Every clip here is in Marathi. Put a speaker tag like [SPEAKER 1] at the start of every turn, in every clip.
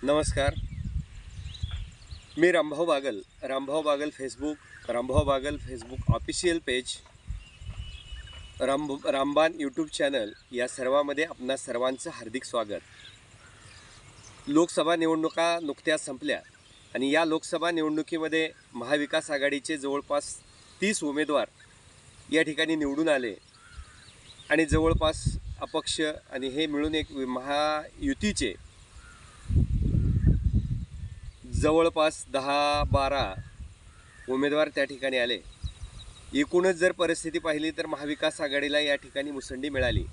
[SPEAKER 1] नमस्कार. मी Rambhau Bagal Facebook official page, Ramban YouTube channel या सर्वामध्ये आपणा सर्वांचं हार्दिक स्वागत. लोकसभा निवडणुका नुकत्याच संपल्या आणि या लोकसभा निवडणुकीमध्ये महाविकास आघाडीचे जवळपास 30 उमेदवार या ठिकाणी निवडून आले आणि जवळपास अपक्ष आणि हे मिळून एक महायुतीचे जवळपास 10-12 उमेदवार त्या ठिकाणी आले. एकूणच जर परिस्थिती पाहिली तर महाविकास आघाडीला या ठिकाणी मुसंडी मिळाली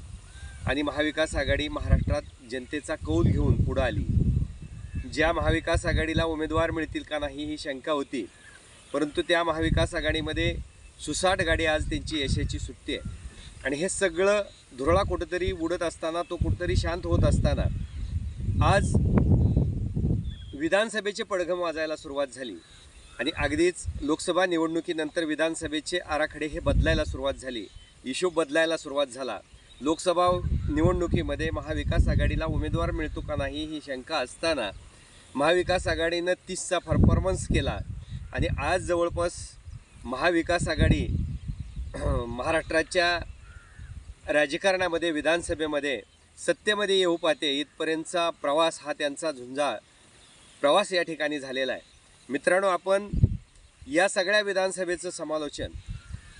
[SPEAKER 1] आणि महाविकास आघाडी महाराष्ट्रात जनतेचा कौल घेऊन पुढे आली. ज्या महाविकास आघाडीला उमेदवार मिळतील का नाही ही शंका होती, परंतु त्या महाविकास आघाडीमध्ये सुसाट गाडी आज त्यांची यशाची सुटते आणि हे सगळं धुरळा कुठंतरी उडत असताना, तो कुठंतरी शांत होत असताना आज विधानसभेचे पडघम वाजायला सुरुवात झाली आणि अगदीच लोकसभा निवडणुकीनंतर विधानसभेचे आराखडे हे बदलायला सुरुवात झाली, हिशोब बदलायला सुरुवात झाला. लोकसभा निवडणुकीमध्ये महाविकास आघाडीला उमेदवार मिळतो का नाही ही शंका असताना महाविकास आघाडीनं 30चा परफॉर्मन्स केला आणि आज जवळपास महाविकास आघाडी महाराष्ट्राच्या राजकारणामध्ये, विधानसभेमध्ये सत्तेमध्ये येऊ पाहते इथपर्यंतचा प्रवास हा त्यांचा झुंजा प्रवास या ठिकाणी झालेला आहे. मित्रांनो, आपण या सगळ्या विधानसभेचं समालोचन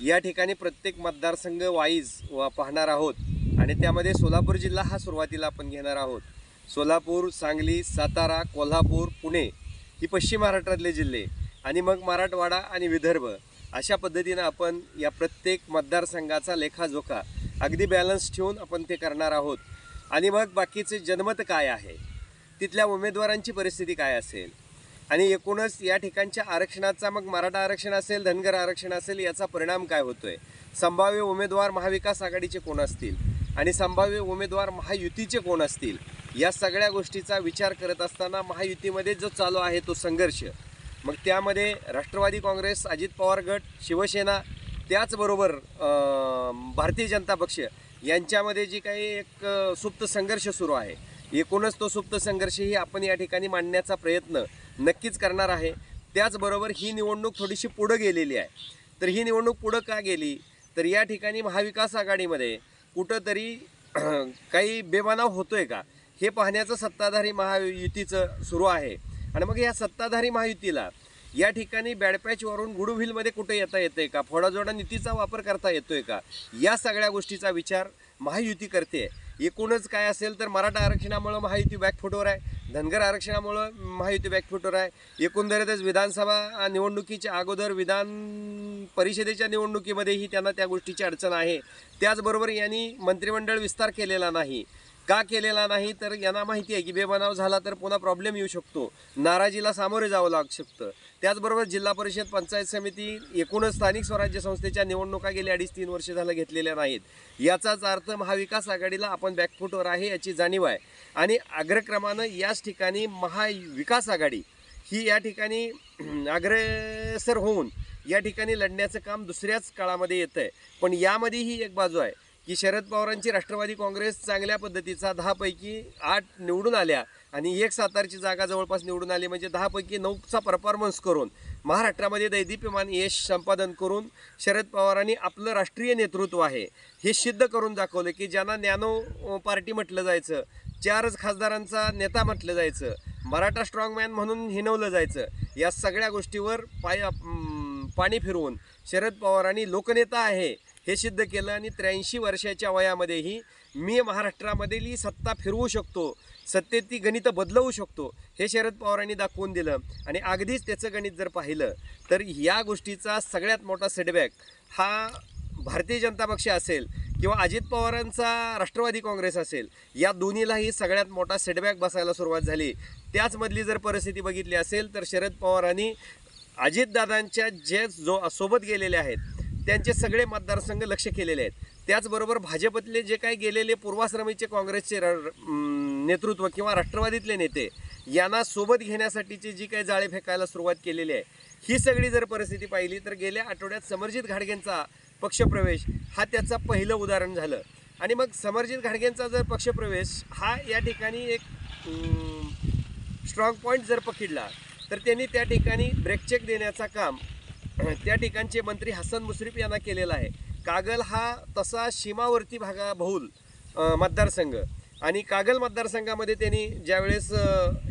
[SPEAKER 1] या ठिकाणी प्रत्येक मतदारसंघ वाईज पाहणार आहोत आणि त्यामध्ये सोलापूर जिल्हा हा सुरुवातीला आपण घेणार आहोत. सोलापूर, सांगली, सातारा, कोल्हापूर, पुणे ही पश्चिम महाराष्ट्रातले जिल्हे आणि मग मराठवाडा आणि विदर्भ अशा पद्धतीनं आपण या प्रत्येक मतदारसंघाचा लेखाजोखा अगदी बॅलन्स ठेवून आपण ते करणार आहोत. आणि मग बाकीचे जनमत काय आहे, तिथल्या उमेदवारांची परिस्थिती काय असेल आणि एकूणच या ठिकाणच्या आरक्षणाचा, मग मराठा आरक्षण असेल, धनगर आरक्षण असेल, याचा परिणाम काय होतो आहे, संभाव्य उमेदवार महाविकास आघाडीचे कोण असतील आणि संभाव्य उमेदवार महायुतीचे कोण असतील, या सगळ्या गोष्टीचा विचार करत असताना महायुतीमध्ये जो चालू आहे तो संघर्ष, मग त्यामध्ये राष्ट्रवादी काँग्रेस, अजित पवार गट, शिवसेना, त्याचबरोबर भारतीय जनता पक्ष यांच्यामध्ये जी काही एक सुप्त संघर्ष सुरू आहे, एकूणच तो सुप्त संघर्षही आपण या ठिकाणी मांडण्याचा प्रयत्न नक्कीच करणार आहे. त्याचबरोबर ही निवडणूक थोडीशी पुढं गेलेली आहे. तर ही निवडणूक पुढं का गेली, तर या ठिकाणी महाविकास आघाडीमध्ये कुठंतरी काही बेबनाव होतो आहे का हे पाहण्याचं सत्ताधारी महायुतीचं सुरू आहे. आणि मग या सत्ताधारी महायुतीला या ठिकाणी बॅडपॅचवरून गुडविलमध्ये कुठे येता येतं आहे का, फोडाजोडा नीतीचा वापर करता येतो आहे का, या सगळ्या गोष्टीचा विचार महायुती करते. एकूणच काय असेल तर मराठा आरक्षणामुळं महायुती बॅकफुटवर आहे, धनगर आरक्षणामुळं महायुती बॅकफुटवर आहे. एकंदरीतच विधानसभा निवडणुकीच्या अगोदर विधान परिषदेच्या निवडणुकीमध्येही त्यांना त्या गोष्टीची अडचण आहे. त्याचबरोबर यांनी मंत्रिमंडळ विस्तार केलेला नाही. का केलेला नाही तर यांना माहिती आहे की बेबनाव झाला तर पुन्हा प्रॉब्लेम येऊ शकतो, नाराजीला सामोरे जावं लागू शकतं. त्याचबरोबर जिल्हा परिषद, पंचायत समिती, एकूणच स्थानिक स्वराज्य संस्थेच्या निवडणुका गेली 2.5-3 वर्ष झालं घेतलेल्या नाहीत. याचाच अर्थ महाविकास आघाडीला आपण बॅकफुटवर आहे याची जाणीव आहे आणि अग्रक्रमानं याच ठिकाणी महाविकास आघाडी ही या ठिकाणी अग्रेसर होऊन या ठिकाणी लढण्याचं काम दुसऱ्याच काळामध्ये येतं आहे. पण यामध्येही एक बाजू आहे की शरद पवारांची राष्ट्रवादी काँग्रेस चांगल्या पद्धतीचा 10 पैकी 8 निवडून आल्या आणि एक सातारची जागा जवळपास निवडून आली, म्हणजे 10 पैकी 9चा परफॉर्मन्स करून महाराष्ट्रामध्ये दैदीप्यमान यश संपादन करून शरद पवारांनी आपलं राष्ट्रीय नेतृत्व आहे हे सिद्ध करून दाखवलं की ज्यांना नॅनो पार्टी म्हटलं जायचं, 4च खासदारांचा नेता म्हटलं जायचं, मराठा स्ट्रॉंगमॅन म्हणून हिणवलं जायचं, या सगळ्या गोष्टीवर पाणी फिरवून शरद पवारांनी लोकनेता आहे हे सिद्ध केलं आणि 83 वर्षाच्या वयामध्येही मी महाराष्ट्रामधली सत्ता फिरवू शकतो, सत्तेत ती गणितं बदलवू शकतो हे शरद पवारांनी दाखवून दिलं. आणि अगदीच त्याचं गणित जर पाहिलं तर या गोष्टीचा सगळ्यात मोठा सेटबॅक हा भारतीय जनता पक्ष असेल किंवा अजित पवारांचा राष्ट्रवादी काँग्रेस असेल, या दोन्हीलाही सगळ्यात मोठा सेटबॅक बसायला सुरुवात झाली. त्याचमधली जर परिस्थिती बघितली असेल तर शरद पवारांनी अजितदादांच्या सोबत गेलेले आहेत त्यांचे सगळे मतदारसंघ लक्ष केलेले आहेत. त्याचबरोबर भाजपतले जे काही गेलेले पूर्वाश्रमीचे काँग्रेसचे नेतृत्व किंवा राष्ट्रवादीतले नेते यांना सोबत घेण्यासाठीची जी काही जाळे फेकायला सुरुवात केलेली आहे, ही सगळी जर परिस्थिती पाहिली तर गेल्या आठवड्यात समरजित घाटगेंचा पक्षप्रवेश हा त्याचं पहिलं उदाहरण झालं. आणि मग समरजित घाटगेंचा जर पक्षप्रवेश हा या ठिकाणी एक स्ट्रॉंग पॉईंट जर पकडला तर त्यांनी त्या ठिकाणी ब्रेक चेक देण्याचा काम त्या ठिकाणचे मंत्री हसन मुश्रीफ यांना केलेला आहे. कागल हा तसा सीमावर्ती बहुल मतदारसंघ आणि कागल मतदारसंघामध्ये त्यांनी ज्यावेळेस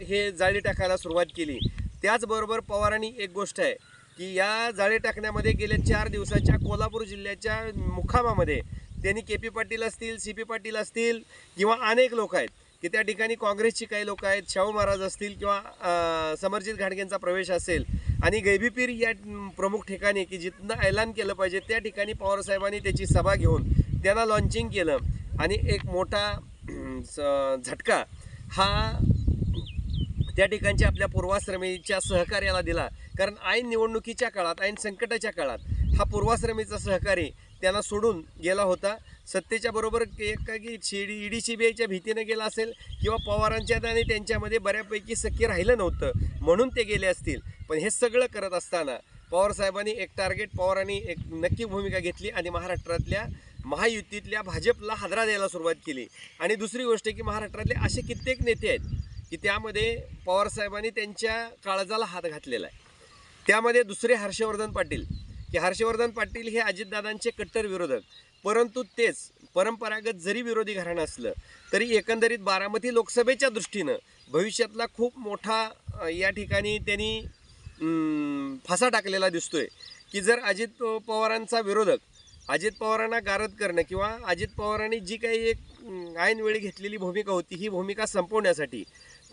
[SPEAKER 1] हे जाळी टाकायला सुरुवात केली, त्याचबरोबर पवारांनी एक गोष्ट आहे की या जाळी टाकण्यामध्ये गेल्या 4 दिवसाच्या कोल्हापूर जिल्ह्याच्या मुक्कामामध्ये त्यांनी के.पी. पाटील असतील, सी.पी. पाटील असतील किंवा अनेक लोक आहेत की त्या ठिकाणी काँग्रेसची काही लोक आहेत, शाहू महाराज असतील किंवा समरजित घाटगेंचा प्रवेश असेल आणि गैबीपीर या प्रमुख ठिकाणी की जिथनं ऐलान केलं पाहिजे त्या ठिकाणी पवारसाहेबांनी त्याची सभा घेऊन त्यांना लॉन्चिंग केलं आणि एक मोठा झटका हा त्या ठिकाणच्या आपल्या पूर्वाश्रमीच्या सहकार्याला दिला. कारण ऐन निवडणुकीच्या काळात, ऐन संकटाच्या काळात हा पूर्वाश्रमीचा सहकारी त्यांना सोडून गेला होता. सत्तेच्या बरोबर काही ईडी CBIच्या भीतीने गेला असेल किंवा पवारांच्यात आणि त्यांच्यामध्ये बऱ्यापैकी सख्य राहिलं नव्हतं म्हणून ते गेले असतील. पण हे सगळं करत असताना पवारसाहेबांनी एक टार्गेट, पवारांनी एक नक्की भूमिका घेतली आणि महाराष्ट्रातल्या महायुतीतल्या भाजपला हादरा द्यायला सुरुवात केली. आणि दुसरी गोष्ट की महाराष्ट्रातले असे कित्येक नेते आहेत की त्यामध्ये पवारसाहेबांनी त्यांच्या काळजाला हात घातलेला आहे. त्यामध्ये दुसरे हर्षवर्धन पाटील, की हर्षवर्धन पाटील हे अजितदादांचे कट्टर विरोधक, परंतु तेच परंपरागत जरी विरोधी घराणं असलं तरी एकंदरीत बारामती लोकसभेच्या दृष्टीनं भविष्यातला खूप मोठा या ठिकाणी त्यांनी फासा टाकलेला दिसतोय की जर अजित पवारांचा विरोधक, अजित पवारांना गारद करणं किंवा अजित पवारांनी जी काही एक ऐनवेळी घेतलेली भूमिका होती ही भूमिका संपवण्यासाठी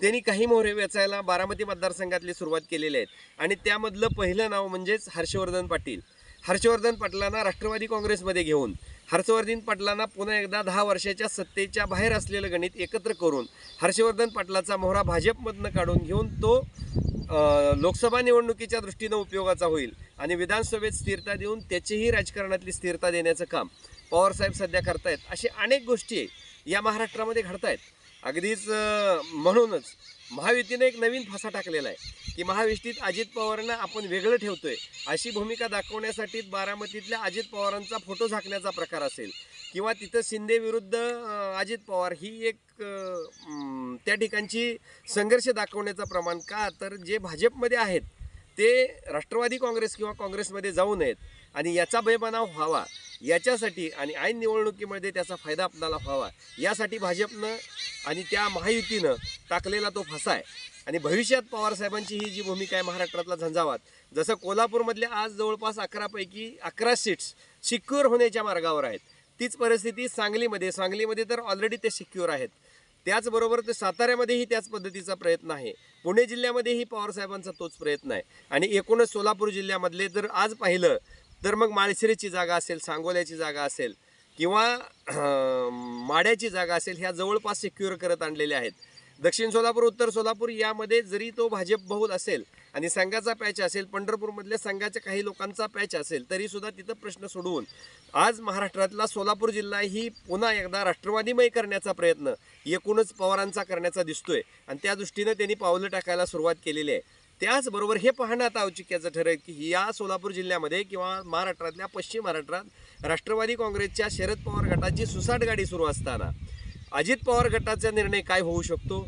[SPEAKER 1] त्यांनी काही मोहरे वेचायला बारामती मतदारसंघातली सुरुवात केलेली आहेत. आणि त्यामधलं पहिलं नाव म्हणजेच हर्षवर्धन पाटील. हर्षवर्धन पाटलांना राष्ट्रवादी काँग्रेसमध्ये घेऊन, हर्षवर्धन पाटलांना पुन्हा एकदा 10 वर्षाच्या सत्तेच्या बाहेर असलेलं गणित एकत्र करून हर्षवर्धन पाटलाचा मोहरा भाजपमधनं काढून घेऊन तो लोकसभा निवडणुकीच्या दृष्टीनं उपयोगाचा होईल आणि विधानसभेत स्थिरता देऊन त्याचीही राजकारणातली स्थिरता देण्याचं काम पवारसाहेब सध्या करतायत. असे अनेक गोष्टी या महाराष्ट्रामध्ये घडतायत. अगदीच म्हणूनच महायुतीने एक नवीन फासा टाकलेला आहे की महायुतीत अजित पवारांना आपण वेगळं ठेवतोय अशी भूमिका दाखवण्यासाठी बारामतीतल्या अजित पवारांचा फोटो झाकण्याचा प्रकार असेल किंवा तिथं शिंदे विरुद्ध अजित पवार ही एक त्या ठिकाणची संघर्ष दाखवण्याचं प्रमाण. का तर जे भाजपमध्ये आहेत ते राष्ट्रवादी काँग्रेस किंवा काँग्रेसमध्ये जाऊ नयेत आणि याचा बेबनाव व्हावा याच्यासाठी आणि ऐन निवडणुकीमध्ये त्याचा फायदा आपल्याला व्हावा यासाठी भाजपनं आणि त्या महायुतीनं टाकलेला तो फासा आहे. आणि भविष्यात पवारसाहेबांची ही जी भूमिका आहे महाराष्ट्रातला झंझावात, जसं कोल्हापूरमधल्या आज जवळपास 11 पैकी 11 सीट्स सिक्युअर होण्याच्या मार्गावर आहेत, तीच परिस्थिती सांगलीमध्ये तर ऑलरेडी ते सिक्युअर आहेत. त्याचबरोबर ते साताऱ्यामध्येही त्याच पद्धतीचा प्रयत्न आहे. पुणे जिल्ह्यामध्येही पवारसाहेबांचा तोच प्रयत्न आहे. आणि एकूणच सोलापूर जिल्ह्यामधले जर आज पाहिलं तर मग माळशिरसची जागा असेल, सांगोल्याची जागा असेल किंवा माड्याची जागा असेल, ह्या जवळपास सिक्युअर करत आणलेल्या आहेत. दक्षिण सोलापूर, उत्तर सोलापूर यामध्ये जरी तो भाजप बहुल असेल आणि संघाचा पॅच असेल, पंढरपूरमधल्या संघाच्या काही लोकांचा पॅच असेल, तरीसुद्धा तिथं प्रश्न सोडवून आज महाराष्ट्रातला सोलापूर जिल्हा ही पुन्हा एकदा राष्ट्रवादीमय करण्याचा प्रयत्न एकूणच पवारांचा करण्याचा दिसतोय आणि त्या दृष्टीनं त्यांनी पावलं टाकायला सुरुवात केलेली आहे. त्याचबरोबर हे पाहणं आता औचित्याचं ठरेल की या सोलापूर जिल्ह्यामध्ये किंवा महाराष्ट्रातल्या पश्चिम महाराष्ट्रात राष्ट्रवादी काँग्रेसच्या शरद पवार गटाची सुसाट गाडी सुरू असताना अजित पवार गटाचा निर्णय काय होऊ शकतो,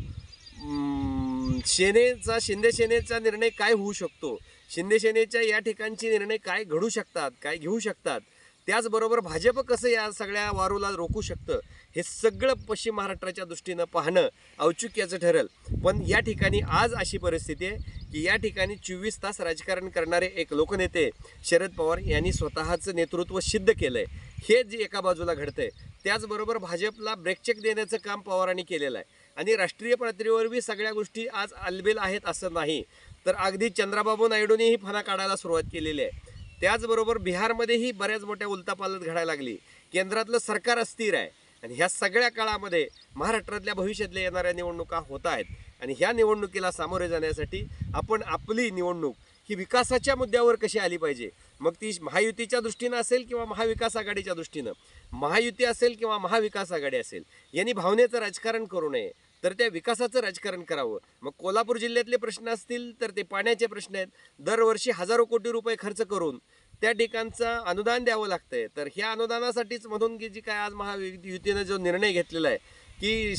[SPEAKER 1] शिंदे सेनेचा निर्णय काय होऊ शकतो, शिंदे सेनेच्या या ठिकाणचे निर्णय काय घडू शकतात, काय घेऊ शकतात, त्याचबरोबर भाजप कसं या सगळ्या वारूला रोखू शकतं, हे सगळं पश्चिम महाराष्ट्राच्या दृष्टीनं पाहणं औत्सुक्याचं ठरेल. पण या ठिकाणी आज अशी परिस्थिती आहे की या ठिकाणी 24 तास राजकारण करणारे एक लोकनेते शरद पवार यांनी स्वतःचं नेतृत्व सिद्ध केलं आहे. हे जे एका बाजूला घडतंय, त्याचबरोबर भाजपला ब्रेकचेक देण्याचं काम पवारांनी केलेलं आहे. आणि राष्ट्रीय पातळीवर बी सगळ्या गोष्टी आज आलबेल आहेत असं नाही, तर अगदी चंद्राबाबू नायडूंनीही फणा काढायला सुरुवात केलेली आहे. त्याचबरोबर बिहारमध्येही बऱ्याच मोठ्या उलथापालथ घडायला लागली. केंद्रातलं सरकार अस्थिर आहे आणि ह्या सगळ्या काळामध्ये महाराष्ट्रातल्या भविष्यातल्या येणाऱ्या निवडणुका होत आहेत आणि ह्या निवडणुकीला सामोरे जाण्यासाठी आपण आपली निवडणूक ही विकासाच्या मुद्द्यावर कशी आली पाहिजे, मग ती महायुतीच्या दृष्टीनं असेल किंवा महाविकास आघाडीच्या दृष्टीनं, महायुती असेल किंवा महाविकास आघाडी असेल, यांनी भावनेचं राजकारण करू नये तर त्या विकासाचं राजकारण करावं. मग कोल्हापूर जिल्ह्यातले प्रश्न असतील तर ते पाण्याचे प्रश्न आहेत. दरवर्षी हजारो कोटी रुपये खर्च करून त्या ठिकाणचं अनुदान द्यावं लागतंय. तर ह्या अनुदानासाठीच म्हणून की जी काय आज महायुतीनं जो निर्णय घेतलेला आहे की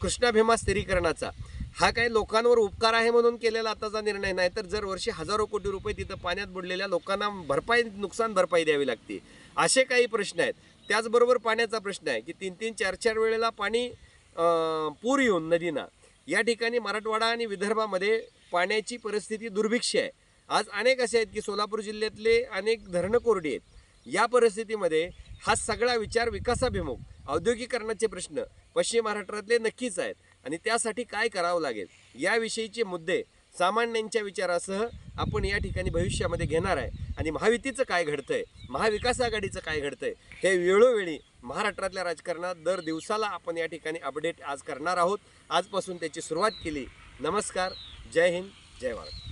[SPEAKER 1] कृष्णा भीमा स्थिरीकरणाचा, हा काही लोकांवर उपकार आहे म्हणून केलेला आताचा निर्णय नाही, तर जर वर्षी हजारो कोटी रुपये तिथं पाण्यात बुडलेल्या लोकांना नुकसान भरपाई द्यावी लागते, असे काही प्रश्न आहेत. त्याचबरोबर पाण्याचा प्रश्न आहे की 3-3, 4-4 वेळेला पाणी पूर येऊन नदीना या ठिकाणी मराठवाडा आणि विदर्भामध्ये पाण्याची परिस्थिती दुर्भिक्ष आहे. आज अनेक असे आहेत की सोलापूर जिल्ह्यातले अनेक धरणं कोरडी आहेत. या परिस्थितीमध्ये हा सगळा विचार विकासाभिमुख औद्योगिकरणाचे प्रश्न पश्चिम महाराष्ट्रातले नक्कीच आहेत आणि त्यासाठी काय करावं लागेल याविषयीचे मुद्दे सामान्यांच्या विचारासह आपण या ठिकाणी भविष्यामध्ये घेणार आहे. आणि महायुतीचं काय घडतंय, महाविकास आघाडीचं काय घडतंय हे वेळोवेळी महाराष्ट्रातल्या राजकारणात दर दिवसाला आपण या ठिकाणी अपडेट आज करणार आहोत. आजपासून त्याची सुरुवात केली. नमस्कार, जय हिंद, जय भारत.